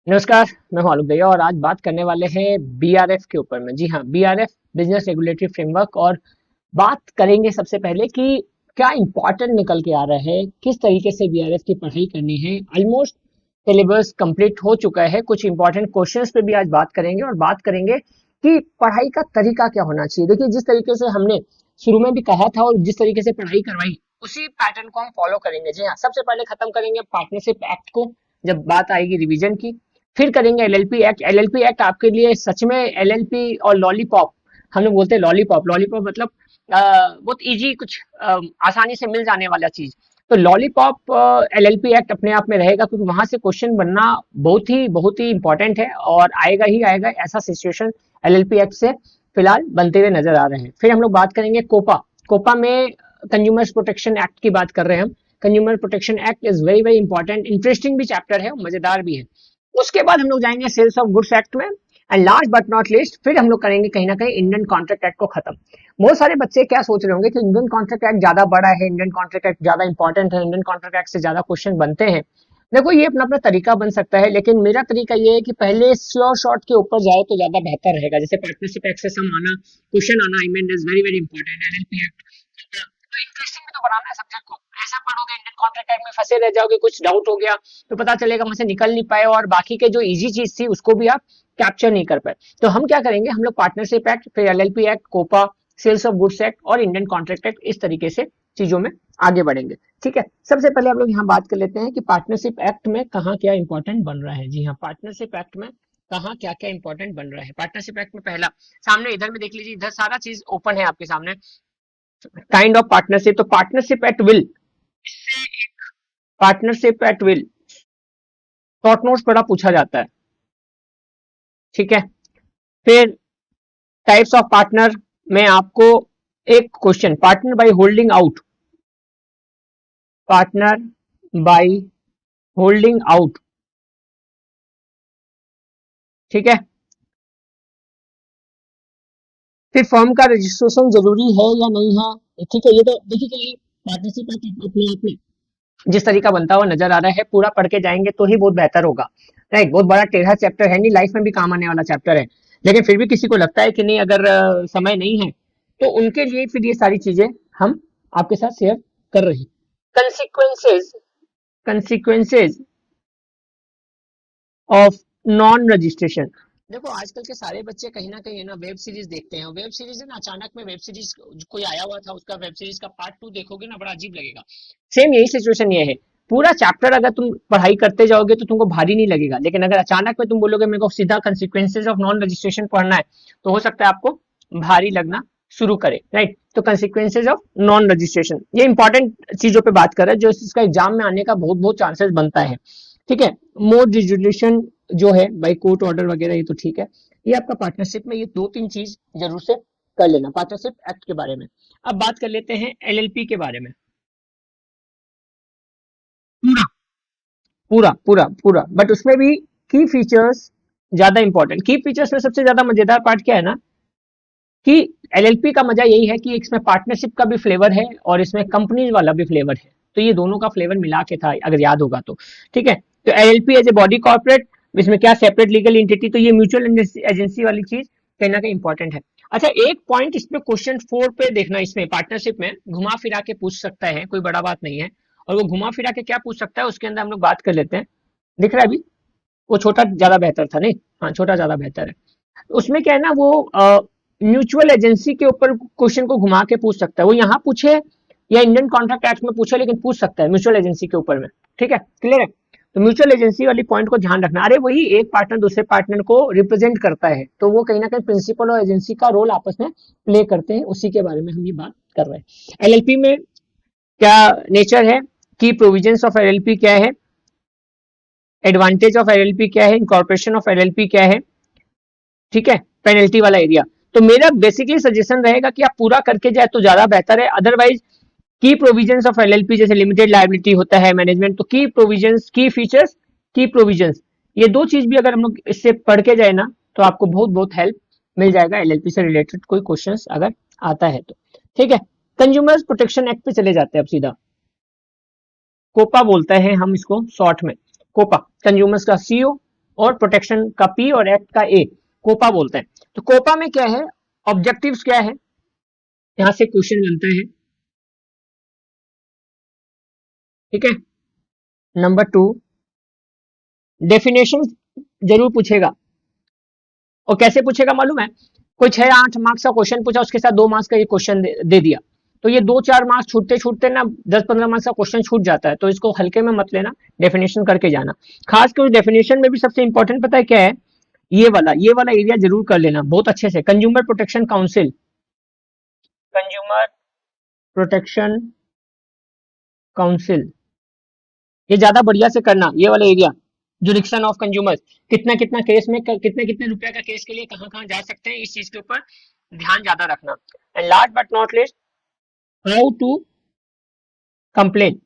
नमस्कार। मैं हूं आलोक भैया और आज बात करने वाले हैं बीआरएफ के ऊपर में। जी हाँ, बीआरएफ बिजनेस रेगुलेटरी फ्रेमवर्क। और बात करेंगे सबसे पहले कि क्या इंपॉर्टेंट निकल के आ रहा है, किस तरीके से बीआरएफ की पढ़ाई करनी है। ऑलमोस्ट सिलेबस कंप्लीट हो चुका है, कुछ इंपॉर्टेंट क्वेश्चंस पे भी आज बात करेंगे और बात करेंगे कि पढ़ाई का तरीका क्या होना चाहिए। देखिए, जिस तरीके से हमने शुरू में भी कहा था और जिस तरीके से पढ़ाई करवाई, उसी पैटर्न को हम फॉलो करेंगे। जी हाँ, सबसे पहले खत्म करेंगे पार्टनरशिप एक्ट को जब बात आएगी रिवीजन की। फिर करेंगे एलएलपी एक्ट। एलएलपी एक्ट आपके लिए सच में एलएलपी और लॉलीपॉप, हम लोग बोलते हैं लॉलीपॉप। लॉलीपॉप मतलब बहुत इजी, कुछ आसानी से मिल जाने वाला चीज। तो लॉलीपॉप एलएलपी एक्ट अपने आप में रहेगा, क्योंकि वहां से क्वेश्चन बनना बहुत ही इंपॉर्टेंट है और आएगा ही आएगा। ऐसा सिचुएशन एलएलपी एक्ट से फिलहाल बनते हुए नजर आ रहे हैं। फिर हम लोग बात करेंगे कोपा। कोपा में कंज्यूमर्स प्रोटेक्शन एक्ट की बात कर रहे हैं हम। Consumer protection act is very very important, interesting भी चैप्टर है, मजेदार भी है। उसके बाद हम लोग जाएंगे सेल्स ऑफ गुड्स एक्ट में। And last but not least, फिर हम लोग करेंगे कहीं ना कहीं इंडियन कॉन्ट्रैक्ट एक्ट को खत्म। बहुत सारे बच्चे क्या सोच रहे होंगे कि इंडियन कॉन्ट्रैक्ट एक्ट ज्यादा बड़ा है, इंडियन कॉन्ट्रैक्ट एक्ट ज्यादा इंपॉर्टेंट है, इंडियन कॉन्ट्रैक्ट एक्ट से ज्यादा क्वेश्चन बनते हैं। देखो, ये अपना अपना तरीका बन सकता है, लेकिन मेरा तरीका ये है कि पहले स्लो शॉर्ट के ऊपर जाए तो ज्यादा बेहतर रहेगा। जैसे पार्टनरशिप एक्ट से सम आना, क्वेश्चन आना, I mean is very very important. LLP act तो इंटरेस्टिंग भी तो बनाना है सब्जेक्ट को। ऐसा पढ़ोगे इंडियन कॉन्ट्रैक्ट एक्ट में फंसे रह जाओगे, कुछ डाउट हो गया तो पता चलेगा वहां से निकल नहीं पाए और बाकी के जो इजी चीज थी उसको भी आप कैप्चर नहीं कर पाए। तो हम क्या करेंगे, हम लोग पार्टनरशिप एक्ट, फिर LLP act, COPA, sales of goods act और इंडियन कॉन्ट्रैक्ट एक्ट, इस तरीके से चीजों में आगे बढ़ेंगे। ठीक है, सबसे पहले हम लोग यहाँ बात कर लेते हैं कि पार्टनरशिप एक्ट में कहाँ क्या इंपॉर्टेंट बन रहा है। जी हाँ, पार्टनरशिप एक्ट में कहाँ क्या क्या इंपॉर्टेंट बन रहा है। पार्टनरशिप एक्ट में पहला, सामने इधर में देख लीजिए, इधर सारा चीज ओपन है आपके सामने। काइंड ऑफ पार्टनरशिप, तो partnership at will, partnership at will short notes बड़ा पूछा जाता है। ठीक है, फिर टाइप्स ऑफ पार्टनर में आपको एक question, partner by holding out, partner by holding out. ठीक है, फिर फर्म का रजिस्ट्रेशन जरूरी है या नहीं है। ठीक है, ये तो देखिए कि ये पार्टनरशिप अपने आप में जिस तरीका बनता हुआ नजर आ रहा है, पूरा पढ़ के जाएंगे तो ही बहुत बेहतर होगा। राइट, बहुत बड़ा टेढ़ा चैप्टर है नहीं, लाइफ में भी काम आने वाला चैप्टर है। लेकिन फिर भी किसी को लगता है कि नहीं, अगर समय नहीं है, तो उनके लिए फिर ये सारी चीजें हम आपके साथ शेयर कर रहे हैं। Consequences, consequences of non registration. देखो, आजकल के सारे बच्चे कहीं ना कहीं है ना वेब सीरीज देखते हैं। वेब सीरीज है ना, अचानक में वेब सीरीज कोई आया हुआ था, उसका वेब सीरीज का पार्ट 2 देखोगे ना, बड़ा अजीब लगेगा। सेम यही सिचुएशन ये है। पूरा चैप्टर अगर तुम पढ़ाई करते जाओगे तो तुमको भारी नहीं लगेगा, लेकिन अगर अचानक में तुम बोलोगे मेरे को सीधा कंसिक्वेंसेज ऑफ नॉन रजिस्ट्रेशन पढ़ना है, तो हो सकता है आपको भारी लगना शुरू करे। राइट, तो कंसिक्वेंसेज ऑफ नॉन रजिस्ट्रेशन, ये इंपॉर्टेंट चीजों पे बात कर रहा है जो इसका एग्जाम में आने का बहुत बहुत चांसेस बनता है। ठीक है, मोर रेजुलेशन जो है बाई कोर्ट ऑर्डर वगैरह, ये तो ठीक है। ये आपका पार्टनरशिप में ये दो तीन चीज जरूर से कर लेना पार्टनरशिप एक्ट के बारे में। अब बात कर लेते हैं एलएलपी के बारे में। पूरा पूरा पूरा पूरा, बट उसमें भी की फीचर्स ज्यादा इंपॉर्टेंट। की फीचर्स में सबसे ज्यादा मजेदार पार्ट क्या है ना, कि एलएलपी का मजा यही है कि इसमें पार्टनरशिप का भी फ्लेवर है और इसमें कंपनीज वाला भी फ्लेवर है। तो ये दोनों का फ्लेवर मिला के था, अगर याद होगा तो। ठीक है, तो LLP as a body corporate, इसमें क्या सेपरेट लीगल एंटिटी, तो ये म्यूचुअल एजेंसी वाली चीज कहीं ना कहीं इंपॉर्टेंट है। अच्छा, एक पॉइंट इस पे क्वेश्चन 4 पे देखना, इसमें पार्टनरशिप में घुमा फिरा के पूछ सकता है, कोई बड़ा बात नहीं है। और वो घुमा फिरा के क्या पूछ सकता है उसके अंदर हम लोग बात कर लेते हैं। दिख रहा है अभी, वो छोटा ज्यादा बेहतर था नहीं, हाँ छोटा ज्यादा बेहतर है। उसमें क्या है ना, वो म्यूचुअल एजेंसी के ऊपर क्वेश्चन को घुमा के पूछ सकता है। वो यहाँ पूछे या इंडियन कॉन्ट्रैक्ट एक्ट में पूछे, लेकिन पूछ सकता है म्यूचुअल एजेंसी के ऊपर में। ठीक है, क्लियर है। तो म्यूचुअल एजेंसी वाली पॉइंट को ध्यान रखना। अरे वही, एक पार्टनर दूसरे पार्टनर को रिप्रेजेंट करता है, तो वो कहीं ना कहीं प्रिंसिपल और एजेंसी का रोल आपस में प्ले करते हैं, उसी के बारे में हम ये बात कर रहे हैं। एलएलपी में क्या नेचर है, की प्रोविजंस ऑफ एलएलपी क्या है, एडवांटेज ऑफ एलएलपी क्या है, इनकॉर्पोरेशन ऑफ एलएलपी क्या है। ठीक है, पेनल्टी वाला एरिया। तो मेरा बेसिकली सजेशन रहेगा कि आप पूरा करके जाए तो ज्यादा बेहतर है। अदरवाइज की प्रोविजंस ऑफ एलएलपी, जैसे लिमिटेड लायबिलिटी होता है मैनेजमेंट, तो की प्रोविजंस, की फीचर्स, की प्रोविजंस, ये दो चीज भी अगर हम लोग इससे पढ़ के जाए ना, तो आपको बहुत बहुत हेल्प मिल जाएगा एलएलपी से रिलेटेड कोई क्वेश्चन अगर आता है तो। ठीक है, कंज्यूमर्स प्रोटेक्शन एक्ट पे चले जाते हैं अब सीधा। कोपा बोलते हैं हम इसको शॉर्ट में, कोपा, कंज्यूमर्स का सीओ और प्रोटेक्शन का पी और एक्ट का ए, कोपा बोलते हैं। तो कोपा में क्या है, ऑब्जेक्टिव्स क्या है, यहां से क्वेश्चन बनता है। ठीक है। नंबर टू, डेफिनेशन जरूर पूछेगा। और कैसे पूछेगा मालूम है, कोई 6-8 मार्क्स का क्वेश्चन पूछा, उसके साथ 2 मार्क्स का ये क्वेश्चन दे दिया, तो ये 2-4 मार्क्स छूटते छूटते ना 10-15 मार्क्स का क्वेश्चन छूट जाता है, तो इसको हल्के में मत लेना, डेफिनेशन करके जाना। खासकर डेफिनेशन में भी सबसे इंपॉर्टेंट पता है क्या है, ये वाला एरिया जरूर कर लेना बहुत अच्छे से। Consumer protection council, consumer protection council, ये ज्यादा बढ़िया से करना, ये वाला एरिया। जुरिक्शन ऑफ कंज्यूमर्स, कितना कितना केस में कितने कितने रुपए का केस के लिए कहाँ कहाँ जा सकते हैं, इस चीज के ऊपर ध्यान ज्यादा रखना। And last but not list, how to complain.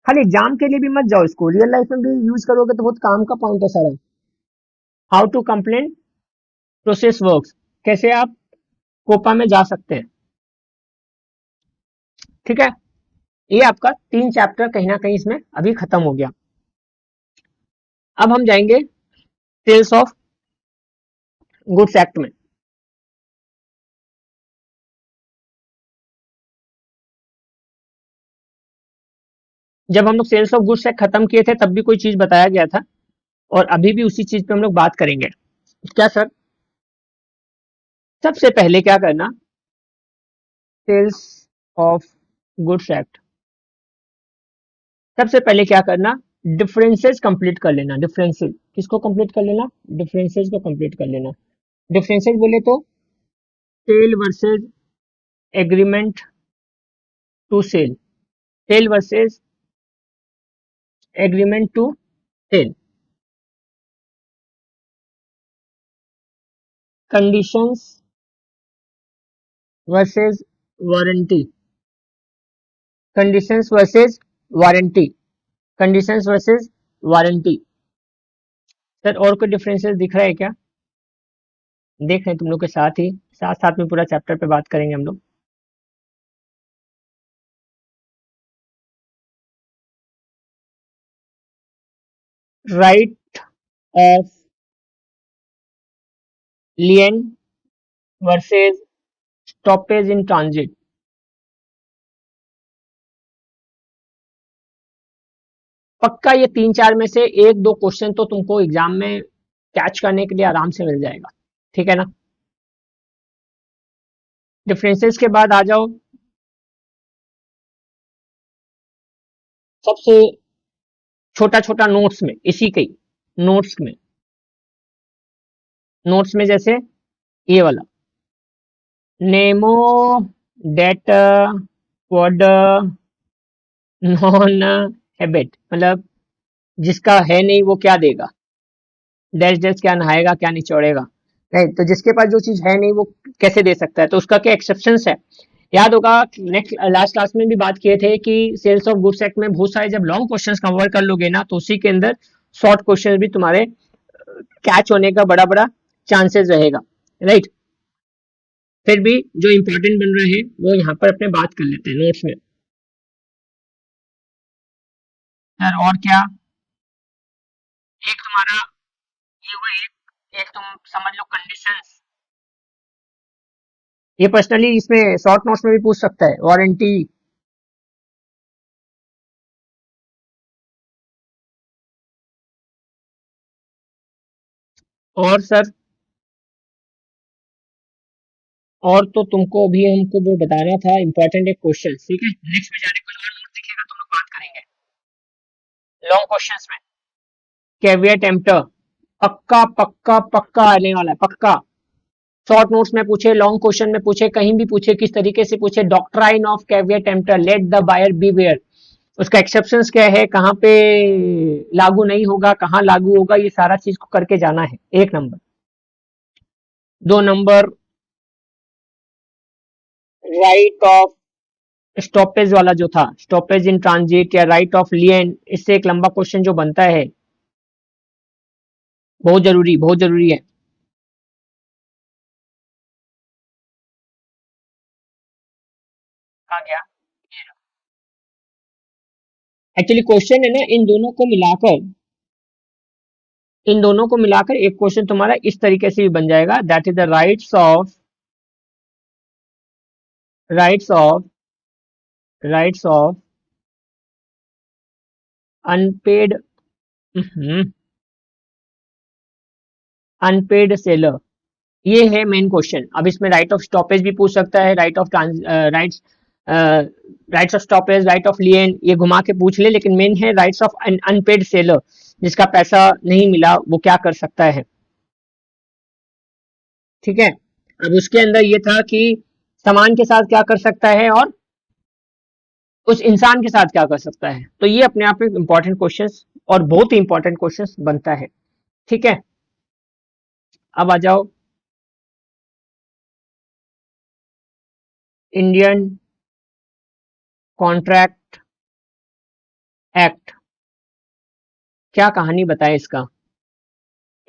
खाली एग्जाम के लिए भी मत जाओ, इसको रियल लाइफ में भी यूज करोगे तो बहुत काम का पॉइंट है सारा। How to complain process works, कैसे आप कोपा में जा सकते हैं। ठीक है। ये आपका 3 चैप्टर कहीं ना कहीं इसमें अभी खत्म हो गया। अब हम जाएंगे सेल्स ऑफ गुड्स एक्ट में। जब हम लोग सेल्स ऑफ गुड्स एक्ट खत्म किए थे तब भी कोई चीज बताया गया था, और अभी भी उसी चीज पे हम लोग बात करेंगे। क्या सर? सबसे पहले क्या करना, सेल्स ऑफ गुड्स एक्ट, सबसे पहले क्या करना, डिफरेंसेस कंप्लीट कर लेना। डिफरेंसेस किसको कंप्लीट कर लेना, डिफरेंसेस को कंप्लीट कर लेना। डिफरेंसेस बोले तो cell versus agreement to cell, cell versus agreement to cell, conditions versus warranty, conditions versus warranty, conditions versus warranty. Sir और कोई डिफरेंसेस दिख रहा है क्या? देख रहे हैं तुम लोग के साथ ही, साथ साथ में पूरा चैप्टर पे बात करेंगे हम लोग। Right of लियन versus stoppage in transit. पक्का ये 3-4 में से 1-2 क्वेश्चन तो तुमको एग्जाम में कैच करने के लिए आराम से मिल जाएगा। ठीक है ना। डिफरेंसेस के बाद आ जाओ सबसे छोटा छोटा नोट्स में, इसी के नोट्स में, नोट्स में जैसे ये वाला, Nemo date word non habit, मतलब जिसका है नहीं वो क्या देगा, डैश डैश क्या नहाएगा क्या निचोड़ेगा, राइट। तो जिसके पास जो चीज है नहीं वो कैसे दे सकता है, तो उसका क्या एक्सेप्शंस है। याद होगा नेक्स्ट लास्ट क्लास में भी बात किए थे कि सेल्स ऑफ गुड्स एक्ट में बहुत सारे जब लॉन्ग क्वेश्चंस कवर कर लोगे ना, तो उसी के अंदर शॉर्ट क्वेश्चन भी तुम्हारे कैच होने का बड़ा बड़ा चांसेस रहेगा, राइट। फिर भी जो इंपॉर्टेंट बन रहे हैं वो यहाँ पर अपने बात कर लेते हैं नोट्स में। सर और क्या, एक तुम्हारा ये हुआ, एक तुम समझ लो कंडीशंस, ये पर्सनली इसमें शॉर्ट नोट्स में भी पूछ सकता है, वारंटी। और सर, और तो तुमको अभी हमको वो बताना था इंपॉर्टेंट एक क्वेश्चन, ठीक है। नेक्स्ट में जाने को और नोट दिखेगा तो हम लोग बात करेंगे लॉन्ग क्वेश्चंस में। कैविएट एम्प्टर, पक्का पक्का पक्का आने वाला है, पक्का। शॉर्ट नोट्स में पूछे, लॉन्ग क्वेश्चन में पूछे, कहीं भी पूछे, किस तरीके से पूछे, doctrine of caveat emptor, let the buyer beware, उसका एक्सेप्शंस क्या है, कहाँ पे लागू नहीं होगा, कहाँ लागू होगा, ये सारा चीज को करके जाना है। 1 number. 2 number, right of stoppage वाला जो था, स्टॉपेज इन ट्रांजिट या राइट ऑफ लियन, इससे एक लंबा क्वेश्चन जो बनता है, बहुत जरूरी है। कहा गया, एक्चुअली क्वेश्चन है ना इन दोनों को मिलाकर, इन दोनों को मिलाकर एक क्वेश्चन तुम्हारा इस तरीके से भी बन जाएगा, that is the rights of rights of unpaired unpaid seller. ये है मेन क्वेश्चन। अब इसमें राइट ऑफ स्टॉपेज भी पूछ सकता है, rights rights of stoppage, right of lien, ये घुमा के पूछ ले, लेकिन मेन है राइट्स ऑफ अनपेड सेलर, जिसका पैसा नहीं मिला वो क्या कर सकता है। ठीक है, अब उसके अंदर ये था कि सामान के साथ क्या कर सकता है और उस इंसान के साथ क्या कर सकता है। तो ये अपने आप में इंपॉर्टेंट क्वेश्चंस और बहुत ही इंपॉर्टेंट क्वेश्चंस बनता है। ठीक है, अब आ जाओ इंडियन कॉन्ट्रैक्ट एक्ट। क्या कहानी बताए इसका?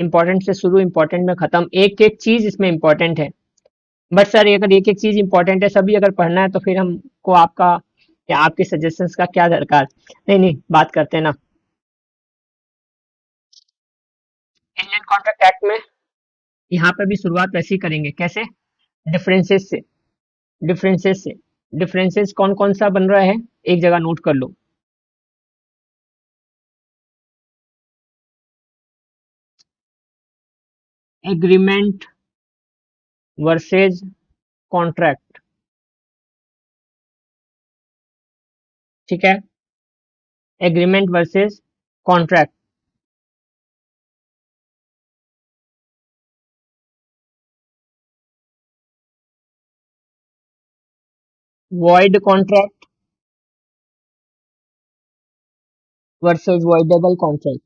इंपॉर्टेंट से शुरू, इंपॉर्टेंट में खत्म, एक एक चीज इसमें इंपॉर्टेंट है। बट सर अगर एक एक चीज इंपॉर्टेंट है, सभी अगर पढ़ना है, तो फिर हमको आपका या आपके सजेशंस का क्या दरकार। नहीं नहीं, बात करते हैं ना इंडियन कॉन्ट्रैक्ट एक्ट में। यहाँ पे भी शुरुआत वैसे ही करेंगे, कैसे? डिफरेंसेस से। डिफरेंसेस से। डिफरेंसेस कौन कौन सा बन रहा है, एक जगह नोट कर लो। Agreement versus contract. ठीक है, agreement versus contract. Void contract versus voidable contract.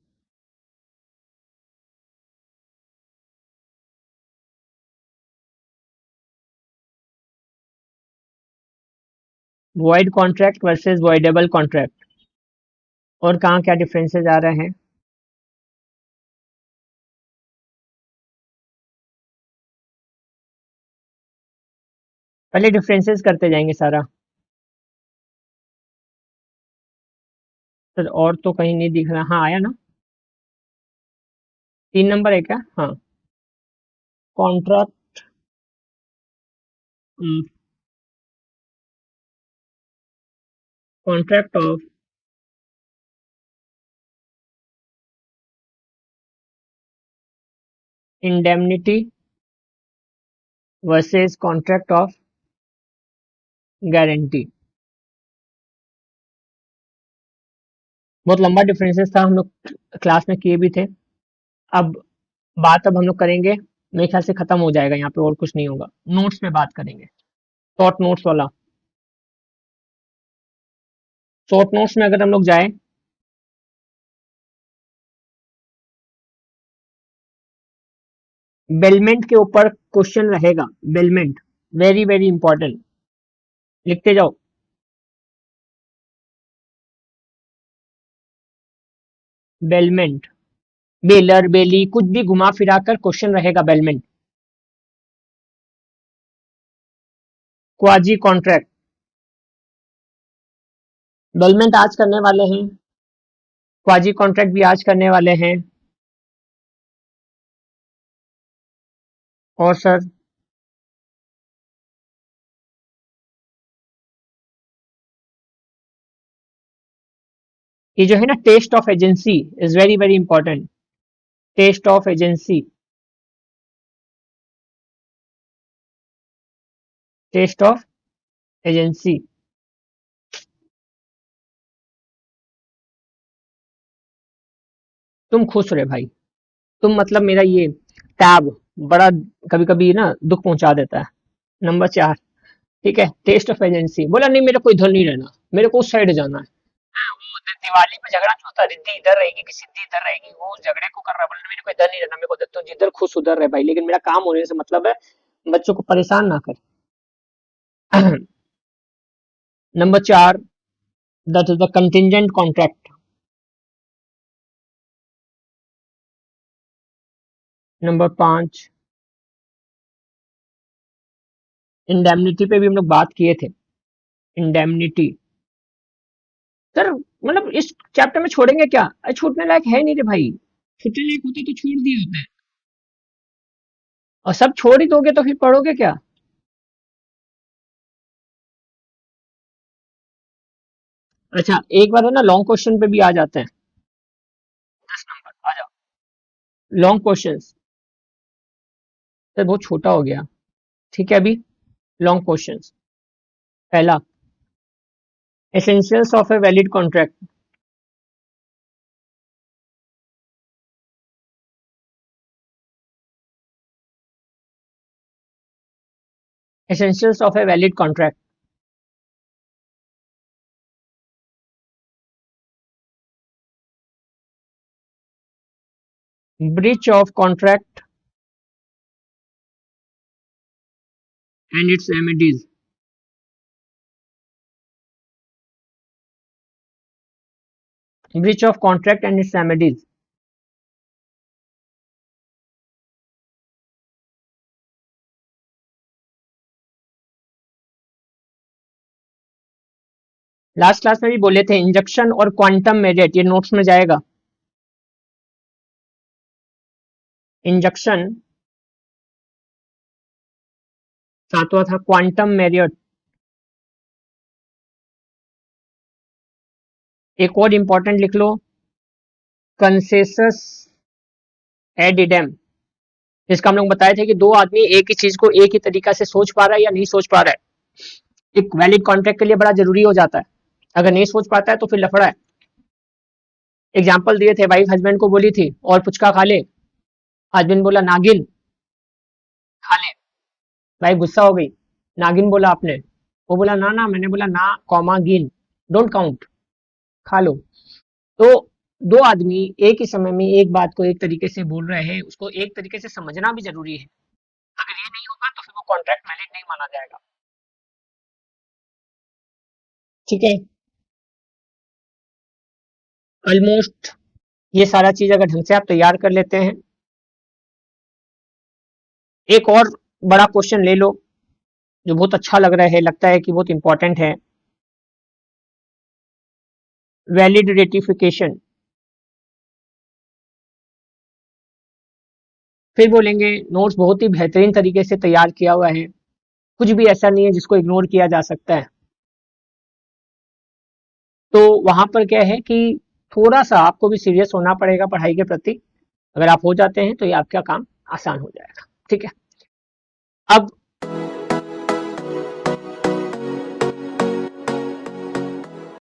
Void contract versus voidable contract. और कहाँ क्या डिफरेंसेस आ रहे हैं? पहले डिफरेंसेस करते जाएंगे सारा। सर और तो कहीं नहीं दिख रहा, हाँ आया ना, 3 नंबर है क्या? हाँ, contract contract of indemnity versus contract of guarantee. बहुत लंबा डिफरेंसेस था, हम लोग क्लास में किए भी थे। अब बात अब हम लोग करेंगे, मेरे ख्याल से खत्म हो जाएगा यहाँ पे, और कुछ नहीं होगा, नोट्स पे बात करेंगे। शॉर्ट नोट्स वाला। शॉर्ट नोट्स में अगर हम लोग जाए, बेलमेंट के ऊपर क्वेश्चन रहेगा। बेलमेंट वेरी वेरी इंपॉर्टेंट, लिखते जाओ। बेलमेंट, बेलर बेली कुछ भी घुमा फिरा कर क्वेश्चन रहेगा बेलमेंट। क्वाजी कॉन्ट्रैक्ट, बेलमेंट आज करने वाले हैं, क्वाजी कॉन्ट्रैक्ट भी आज करने वाले हैं। और सर ये जो है ना, test of agency is very very important. Test of agency, test of agency. तुम खुश रहे भाई, तुम मतलब मेरा ये टैब बड़ा कभी कभी ना दुख पहुंचा देता है। नंबर 4, ठीक है, टेस्ट ऑफ एजेंसी। बोला नहीं मेरे को इधर नहीं रहना, मेरे को उस साइड जाना है। हाँ, वो उधर दिवाली पे झगड़ा नहीं होता, रिद्धि इधर रहेगी कि सिद्धि इधर रहेगी, वो झगड़े को कर रहा है, बोला मेरे को इधर नहीं रहना, मेरे को तो जिधर खुश उधर रहे भाई, लेकिन मेरा काम होने से मतलब है, बच्चों को परेशान ना कर। Number 4, that is the contingent contract. Number 5, indemnity पे भी हम लोग बात किए थे। इंडेमनिटी सर मतलब इस चैप्टर में छोड़ेंगे क्या? अरे छूटने लायक है नहीं रे भाई। छुट्टी लायक होते तो छोड़ दिए होते। और सब छोड़ ही दोगे तो फिर पढ़ोगे क्या? अच्छा, एक बार है ना लॉन्ग क्वेश्चन पे भी आ जाते हैं। 10 नंबर आ जाओ। लॉन्ग क्वेश्चंस तो बहुत छोटा हो गया। ठीक है, अभी लॉन्ग क्वेश्चंस। पहला, essentials of a valid contract. Essentials of a valid contract. Breach of contract and it's remedies. Breach of contract and it's remedies. Last class में भी बोले थे इंजेक्शन और क्वांटम मेरिट, ये नोट्स में जाएगा। इंजेक्शन, सातवां था क्वांटम मेरिट। एक और इंपॉर्टेंट लिख लो, कंसेसस एडिडम। इसका हम लोग बताए थे कि दो आदमी एक ही चीज को एक ही तरीका से सोच पा रहा है या नहीं सोच पा रहा है, एक वैलिड कॉन्ट्रैक्ट के लिए बड़ा जरूरी हो जाता है। अगर नहीं सोच पाता है तो फिर लफड़ा है। एग्जाम्पल दिए थे, वाइफ हस्बैंड को बोली थी और पुचका खा ले। हस्बैंड बोला नागिन खा ले। वाइफ गुस्सा हो गई, नागिन बोला आपने। वो बोला ना ना, मैंने बोला ना कॉमा गिन, डोंट काउंट, खा लो। तो दो आदमी एक ही समय में एक बात को एक तरीके से बोल रहे हैं, उसको एक तरीके से समझना भी जरूरी है। अगर ये नहीं होगा तो फिर वो कॉन्ट्रैक्ट वैलिड नहीं माना जाएगा। ठीक है, ऑलमोस्ट ये सारा चीज अगर ढंग से आप तैयार कर लेते हैं, एक और बड़ा क्वेश्चन ले लो जो बहुत अच्छा लग रहा है, लगता है कि बहुत इंपॉर्टेंट है, वैलिड रेटिफिकेशन। फिर बोलेंगे नोट्स बहुत ही बेहतरीन तरीके से तैयार किया हुआ है, कुछ भी ऐसा नहीं है जिसको इग्नोर किया जा सकता है। तो वहां पर क्या है कि थोड़ा सा आपको भी सीरियस होना पड़ेगा पढ़ाई के प्रति। अगर आप हो जाते हैं तो ये आपका काम आसान हो जाएगा। ठीक है, अब